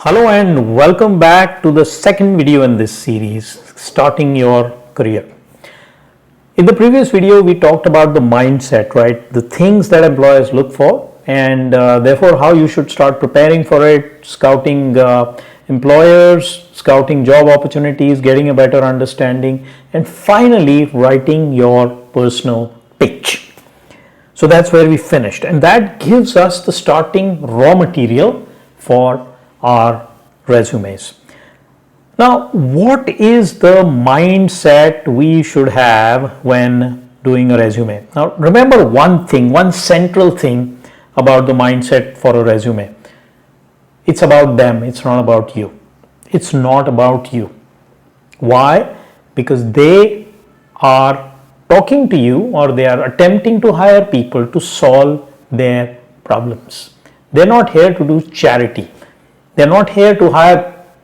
Hello and welcome back to the second video in this series, Starting Your Career. In the previous video, we talked about the mindset, right? The things that employers look for and therefore how you should start preparing for it, scouting employers, scouting job opportunities, getting a better understanding, and finally writing your personal pitch. So that's where we finished, and that gives us the starting raw material for our resumes. Now, what is the mindset we should have when doing a resume? Now, remember one thing, one central thing about the mindset for a resume. It's about them, it's not about you. It's not about you. Why? Because they are talking to you or they are attempting to hire people to solve their problems. They're not here to do charity. They're not here to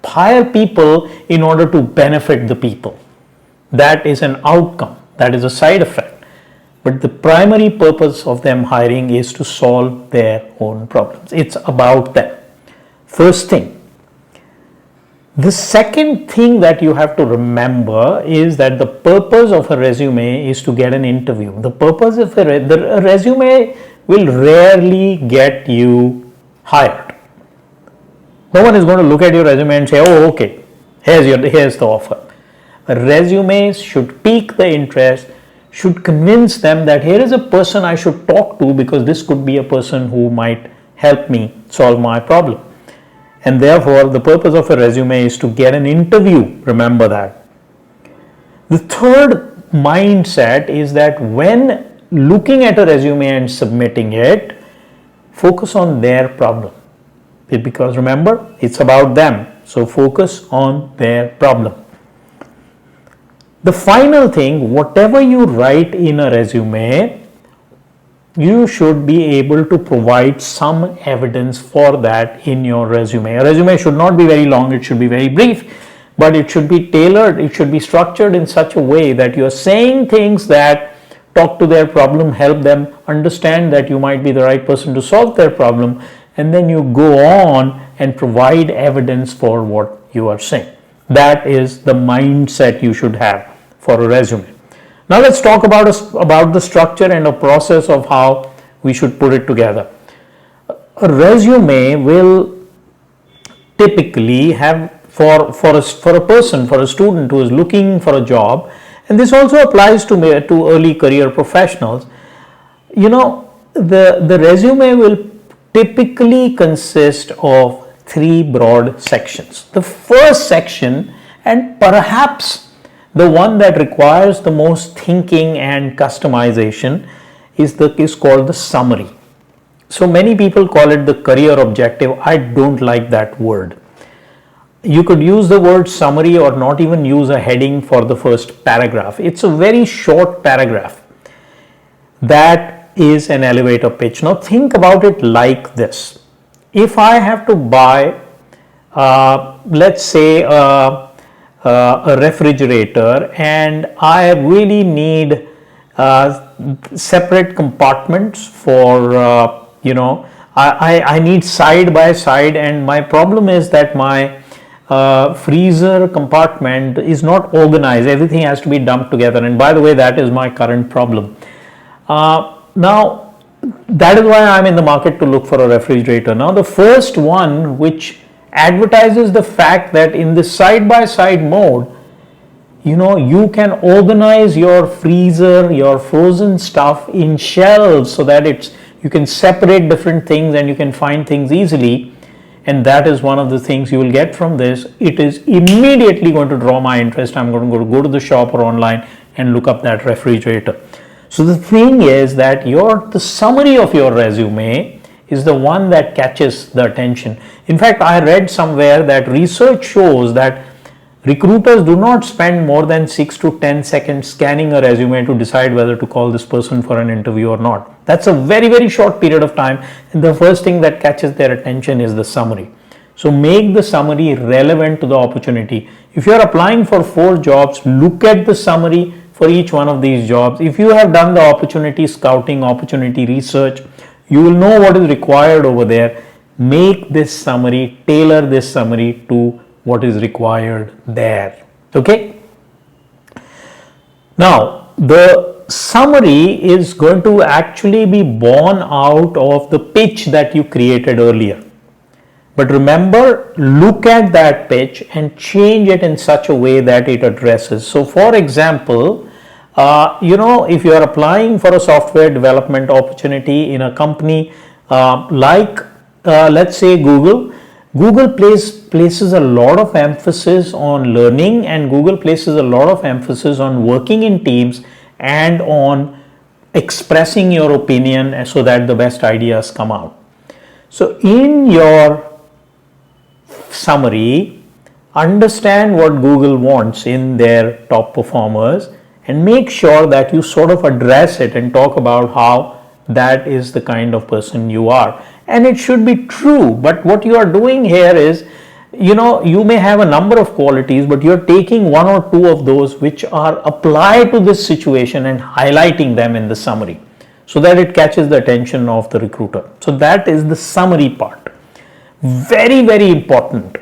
hire people in order to benefit the people. That is an outcome. That is a side effect. But the primary purpose of them hiring is to solve their own problems. It's about them. First thing. The second thing that you have to remember is that the purpose of a resume is to get an interview. The purpose of a resume will rarely get you hired. No one is going to look at your resume and say, oh, okay, here's the offer. Resumes should pique the interest, should convince them that here is a person I should talk to because this could be a person who might help me solve my problem. And therefore, the purpose of a resume is to get an interview. Remember that. The third mindset is that when looking at a resume and submitting it, focus on their problem. Because remember, it's about them. So focus on their problem. The final thing, whatever you write in a resume, you should be able to provide some evidence for that in your resume. A resume should not be very long, it should be very brief, but it should be tailored, it should be structured in such a way that you're saying things that talk to their problem, help them understand that you might be the right person to solve their problem, and then you go on and provide evidence for what you are saying. That is the mindset you should have for a resume. Now let's talk about the structure and a process of how we should put it together. A resume will typically have for a student who is looking for a job, and this also applies to early career professionals. You know, the resume will typically consist of three broad sections. The first section, and perhaps the one that requires the most thinking and customization, is called the summary. So many people call it the career objective. I don't like that word. You could use the word summary or not even use a heading for the first paragraph. It's a very short paragraph. That is an elevator pitch. Now think about it like this. If I have to buy, let's say a refrigerator, and I really need separate compartments for, I need side by side, and my problem is that my freezer compartment is not organized. Everything has to be dumped together, and by the way, that is my current problem. Now, that is why I'm in the market to look for a refrigerator. Now, the first one which advertises the fact that in the side-by-side mode, you can organize your freezer, your frozen stuff in shelves so that you can separate different things and you can find things easily. And that is one of the things you will get from this. It is immediately going to draw my interest. I'm going to go to the shop or online and look up that refrigerator. So the thing is that the summary of your resume is the one that catches the attention. In fact, I read somewhere that research shows that recruiters do not spend more than 6 to 10 seconds scanning a resume to decide whether to call this person for an interview or not. That's a very, very short period of time, and the first thing that catches their attention is the summary. So make the summary relevant to the opportunity. If you are applying for 4 jobs, look at the summary for each one of these jobs. If you have done the opportunity scouting, opportunity research, you will know what is required over there. make this summary, tailor this summary to what is required there. Okay. Now, the summary is going to actually be born out of the pitch that you created earlier. But remember, look at that pitch and change it in such a way that it addresses. So, for example, if you are applying for a software development opportunity in a company let's say Google places a lot of emphasis on learning, and Google places a lot of emphasis on working in teams and on expressing your opinion so that the best ideas come out. So in your summary, understand what Google wants in their top performers and make sure that you sort of address it and talk about how that is the kind of person you are. And it should be true, but what you are doing here is, you may have a number of qualities, but you're taking one or two of those which are applied to this situation and highlighting them in the summary so that it catches the attention of the recruiter. So that is the summary part. Very, very important.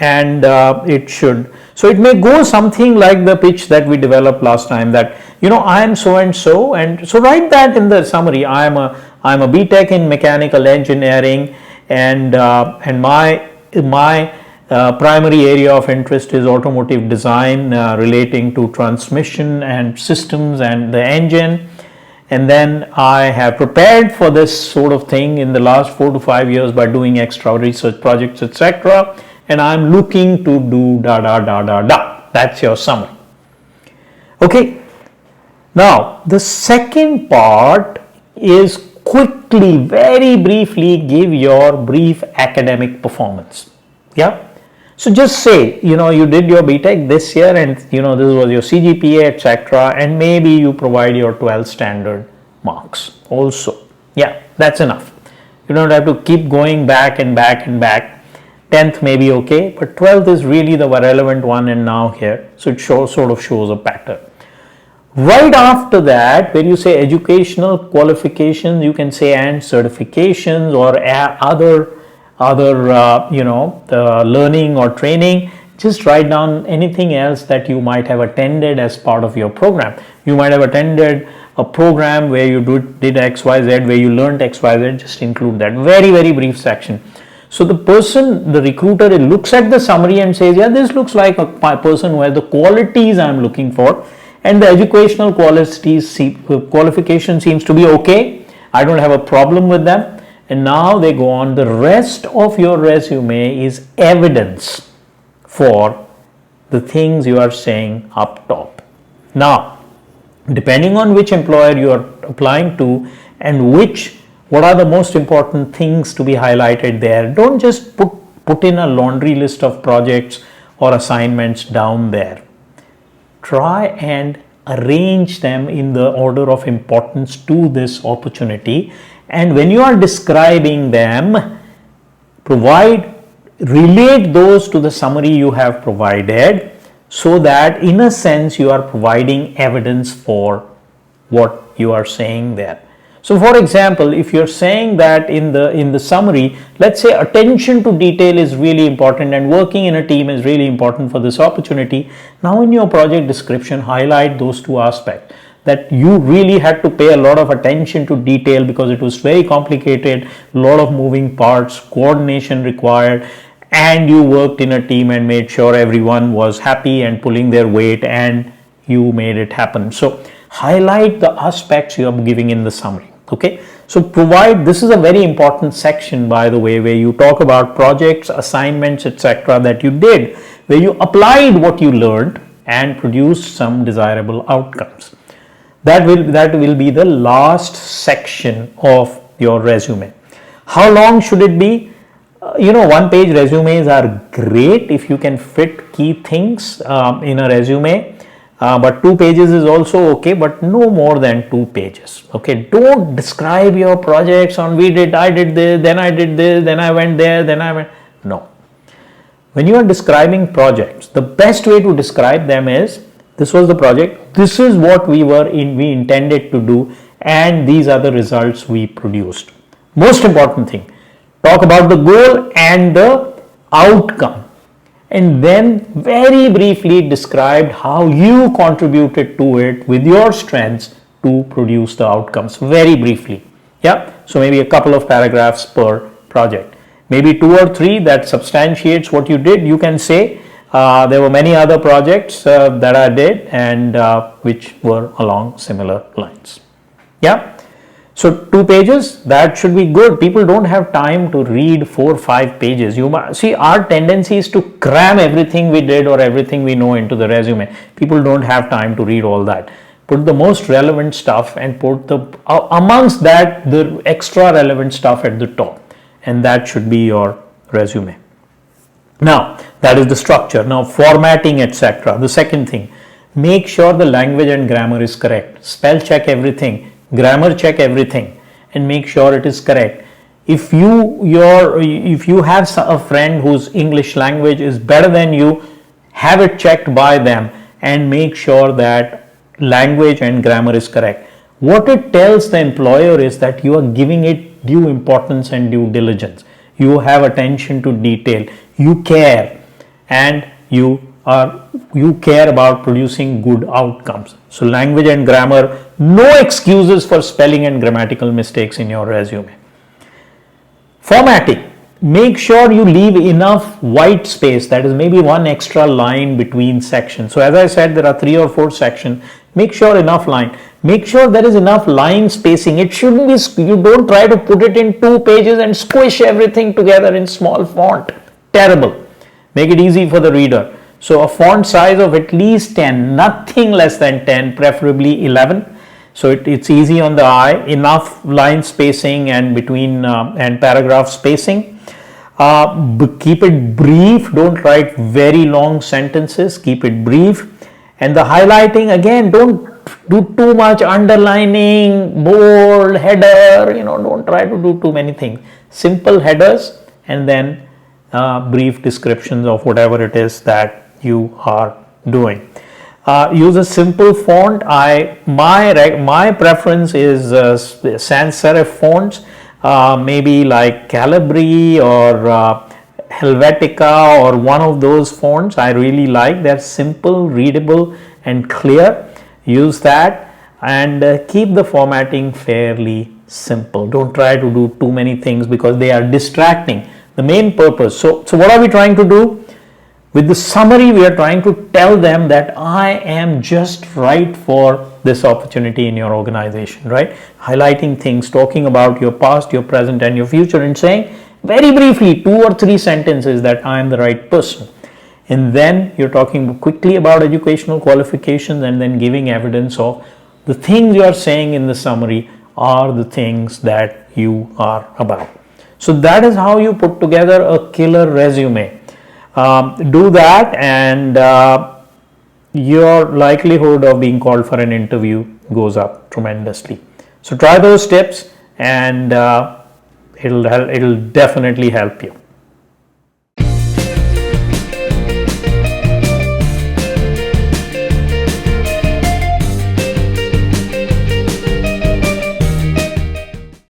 And so it may go something like the pitch that we developed last time, that I am so and so, and so write that in the summary. I am a BTech in mechanical engineering, and my primary area of interest is automotive design relating to transmission and systems and the engine. And then I have prepared for this sort of thing in the last 4 to 5 years by doing extra research projects, etc. And I'm looking to do da da da da da. That's your summary. Okay. Now, the second part is quickly, very briefly, give your brief academic performance. Yeah. So just say, you did your BTech this year, and this was your CGPA, etc. And maybe you provide your 12 standard marks also. Yeah, that's enough. You don't have to keep going back and back and back. 10th may be okay, but 12th is really the relevant one, and now here. So it sort of shows a pattern. Right after that, when you say educational qualifications, you can say and certifications or other learning or training. Just write down anything else that you might have attended as part of your program. You might have attended a program where you did XYZ, where you learned XYZ. Just include that. Very, very brief section. So the recruiter looks at the summary and says, yeah, this looks like a person who has the qualities I'm looking for, and the educational qualification seems to be okay. I don't have a problem with them. And now they go on. The rest of your resume is evidence for the things you are saying up top. Now, depending on which employer you are applying to and what are the most important things to be highlighted there, don't just put in a laundry list of projects or assignments down there. Try and arrange them in the order of importance to this opportunity. And when you are describing them, relate those to the summary you have provided, so that in a sense you are providing evidence for what you are saying there. So for example, if you're saying that in the summary, let's say attention to detail is really important and working in a team is really important for this opportunity. Now in your project description, highlight those two aspects, that you really had to pay a lot of attention to detail because it was very complicated, a lot of moving parts, coordination required, and you worked in a team and made sure everyone was happy and pulling their weight, and you made it happen. So highlight the aspects you are giving in the summary. Okay, so this is a very important section, by the way, where you talk about projects, assignments, etc. that you did, where you applied what you learned and produced some desirable outcomes. That will be the last section of your resume. How long should it be? 1-page resumes are great if you can fit key things in a resume. But 2 pages is also okay, but no more than 2 pages. Okay, don't describe your projects on I did this, then I did this, then I went there, then I went. No. When you are describing projects, the best way to describe them is, this was the project, this is what we intended to do, and these are the results we produced. Most important thing, talk about the goal and the outcome, and then very briefly described how you contributed to it with your strengths to produce the outcomes, very briefly. Yeah, so maybe a couple of paragraphs per project, maybe 2 or 3 that substantiates what you did. You can say there were many other projects that I did and which were along similar lines. Yeah, so 2 pages, that should be good. People don't have time to read 4 or 5 pages. You might see, our tendency is to cram everything we did or everything we know into the resume. People don't have time to read all that. Put the most relevant stuff and put the amongst that the extra relevant stuff at the top, and that should be your resume. Now that is the structure. Now formatting, etc. The second thing, make sure the language and grammar is correct. Spell check everything, grammar check everything, and make sure it is correct. If you have a friend whose English language is better than you, have it checked by them and make sure that language and grammar is correct. What it tells the employer is that you are giving it due importance and due diligence. You have attention to detail, you care, and you care about producing good outcomes. So language and grammar, no excuses for spelling and grammatical mistakes in your resume. Formatting, make sure you leave enough white space, that is maybe 1 extra line between sections. So as I said, there are 3 or 4 sections. Make sure enough line. Make sure there is enough line spacing. It shouldn't be, you don't try to put it in 2 pages and squish everything together in small font. Terrible. Make it easy for the reader. So a font size of at least 10, nothing less than 10, preferably 11. So it's easy on the eye, enough line spacing and between and paragraph spacing. Keep it brief, don't write very long sentences, keep it brief. And the highlighting, again, don't do too much underlining, bold, header, don't try to do too many things. Simple headers and then brief descriptions of whatever it is that you are doing. Use a simple font. My preference is sans serif fonts, maybe like Calibri or Helvetica or one of those fonts I really like. They're simple, readable and clear. Use that and keep the formatting fairly simple. Don't try to do too many things because they are distracting the main purpose. So what are we trying to do? With the summary, we are trying to tell them that I am just right for this opportunity in your organization, right? Highlighting things, talking about your past, your present and your future, and saying very briefly 2 or 3 sentences that I am the right person. And then you're talking quickly about educational qualifications and then giving evidence of the things you are saying in the summary are the things that you are about. So that is how you put together a killer resume. Do that and your likelihood of being called for an interview goes up tremendously. So try those tips and it'll definitely help you.